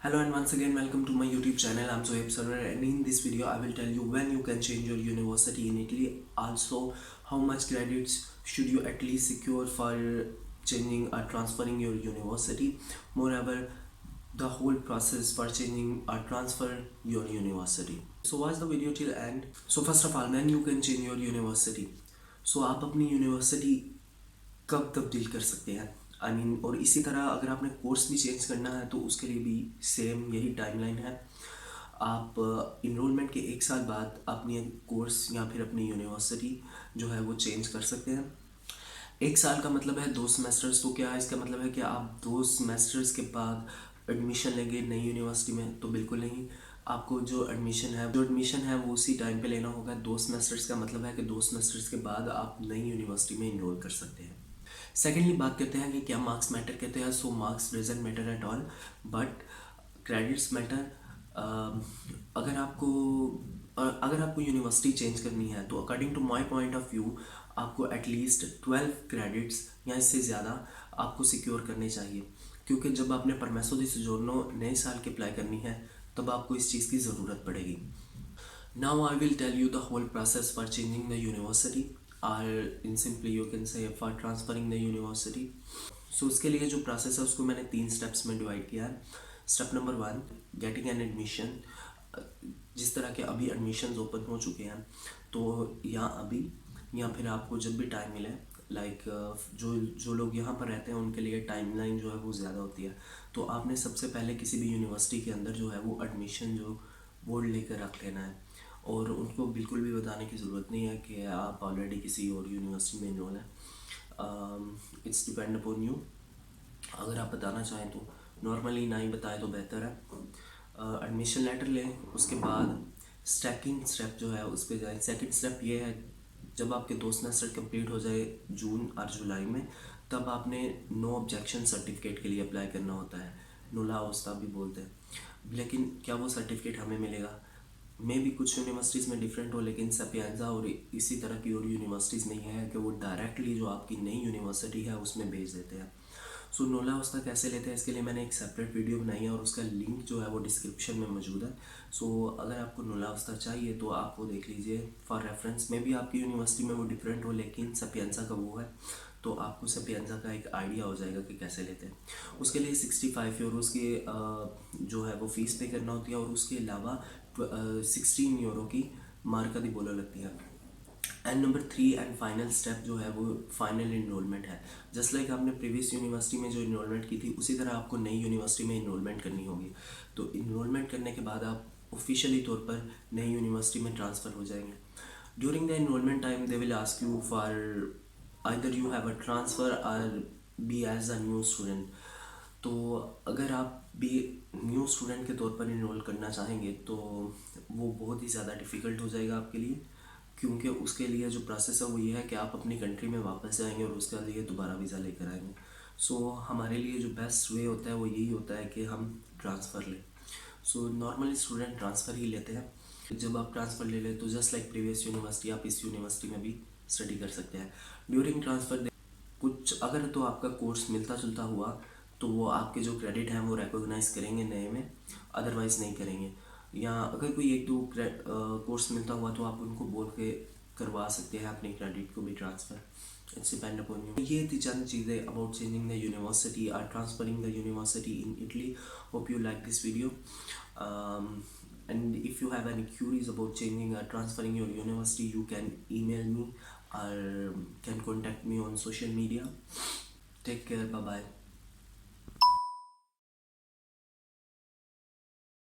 Hello and once again welcome to my YouTube channel. I'm Zoeb Sarwar and in this video I will tell you when you can change your university in Italy. Also, how much credits should you at least secure for changing or transferring your university. Moreover, the whole process for changing or transfer your university. So watch the video till end. So first of all, when you can change your university. So आप अपनी university कब तब्दील कर सकते हैं और इसी तरह अगर आपने कोर्स भी चेंज करना है तो उसके लिए भी सेम यही टाइमलाइन है। आप इनरोलमेंट के 1 साल बाद अपनी कोर्स या फिर अपनी यूनिवर्सिटी जो है वो चेंज कर सकते हैं। 1 साल का मतलब है 2 सेमेस्टर्स। तो क्या है इसका मतलब है कि आप 2 सेमेस्टर्स के बाद एडमिशन लेंगे नई यूनिवर्सिटी में? तो बिल्कुल नहीं। आपको जो एडमिशन है वो उसी टाइम पे लेना होगा। 2 सेमेस्टर्स का मतलब है कि 2 सेमेस्टर्स के बाद आप नई यूनिवर्सिटी में इनरोल कर सकते हैं। सेकेंडली बात करते हैं कि क्या मार्क्स मैटर करते हैं। So marks doesn't matter at all but credits matter. अगर आपको यूनिवर्सिटी चेंज करनी है तो according to my point of view आपको एटलीस्ट 12 क्रेडिट्स या इससे ज़्यादा आपको सिक्योर करने चाहिए, क्योंकि जब आपने परमेसो दी सोजोर्नो नए साल की अप्लाई करनी है तब आपको इस चीज़ की ज़रूरत पड़ेगी। Now I will tell you the whole process for changing the university or in simply you can say for transferring the university. So उसके लिए जो प्रोसेस है उसको मैंने 3 स्टेप्स में डिवाइड किया है। Step number 1, getting an admission. जिस तरह के अभी एडमिशन्स ओपन हो चुके हैं तो या फिर आपको जब भी टाइम मिले जो लोग यहाँ पर रहते हैं उनके लिए टाइमलाइन जो है वो ज़्यादा होती है। तो आपने सबसे पहले किसी भी यूनिवर्सिटी के अंदर जो है वो एडमिशन जो बोर्ड लेकर रख लेना है और उनको बिल्कुल भी बताने की ज़रूरत नहीं है कि आप ऑलरेडी किसी और यूनिवर्सिटी में इनरोल हैं। It's depend upon you. अगर आप बताना चाहें तो नॉर्मली ना ही बताएं तो बेहतर है। एडमिशन लेटर लें, उसके बाद स्टैकिंग स्टेप जो है उस पर जाएँ। सेकंड स्टेप ये है, जब आपके 2 सेमेस्टर कंप्लीट हो जाए जून और जुलाई में, तब आपने नो ऑब्जेक्शन सर्टिफिकेट के लिए अप्लाई करना होता है। नुला ओस्ता भी बोलते हैं। लेकिन क्या वो सर्टिफिकेट हमें मिलेगा? मे भी कुछ यूनिवर्सिटीज़ में डिफरेंट हो, लेकिन सपियांजा और इसी तरह की और यूनिवर्सिटीज़ में यह है कि वो डायरेक्टली जो आपकी नई यूनिवर्सिटी है उसमें भेज देते हैं। सो नोला उसका कैसे लेते हैं इसके लिए मैंने एक सेपरेट वीडियो बनाई है और उसका लिंक जो है वो डिस्क्रिप्शन में मौजूद है। सो अगर आपको नोला उस्ता चाहिए तो आप वो देख लीजिए फॉर रेफरेंस। में भी आपकी यूनिवर्सिटी में वो डिफरेंट हो, लेकिन सपियांजा का वो है तो आपको सपियांजा का एक आइडिया हो जाएगा कि कैसे लेते हैं। उसके लिए 65 यूरोज़ की जो है वो फ़ीस पे करना होती है और उसके अलावा 16 यूरो की मार्का दी बोलो लगती है। And number 3 and final step जो है वो फाइनल इनरोलमेंट है। जस्ट लाइक आपने प्रीवियस यूनिवर्सिटी में जो इनरोलमेंट की थी उसी तरह आपको नई यूनिवर्सिटी में इनरोलमेंट करनी होगी। तो इनरोलमेंट करने के बाद आप ऑफिशियली तौर पर नई यूनिवर्सिटी में ट्रांसफ़र हो जाएंगे। During the enrolment time they will ask you for either you have a transfer or be as a new student. तो अगर आप भी न्यू स्टूडेंट के तौर पर इनरोल करना चाहेंगे तो वो बहुत ही ज़्यादा डिफ़िकल्ट हो जाएगा आपके लिए, क्योंकि उसके लिए जो प्रोसेस है वो ये है कि आप अपनी कंट्री में वापस जाएंगे और उसके लिए दोबारा वीज़ा लेकर आएंगे। सो हमारे लिए जो बेस्ट वे होता है वो यही होता है कि हम ट्रांसफ़र लें। सो नॉर्मली स्टूडेंट ट्रांसफ़र ही लेते हैं। जब आप ट्रांसफ़र ले लें तो जस्ट लाइक प्रीवियस यूनिवर्सिटी आप इस यूनिवर्सिटी में भी स्टडी कर सकते हैं। ड्यूरिंग ट्रांसफ़र कुछ अगर तो आपका कोर्स मिलता जुलता हुआ तो वो आपके जो क्रेडिट हैं वो रिकॉग्नाइज़ करेंगे नए में, अदरवाइज़ नहीं करेंगे। या अगर कोई एक दो कोर्स मिलता हुआ तो आप उनको बोल के करवा सकते हैं अपने क्रेडिट को भी transfer. It's depend upon you. ये थी चंद चीज़ें अबाउट चेंजिंग द यूनिवर्सिटी और transferring the university in Italy. Hope you like this video and if you have any queries about changing or transferring your university you can email me or can contact me on social media. Take care, bye bye.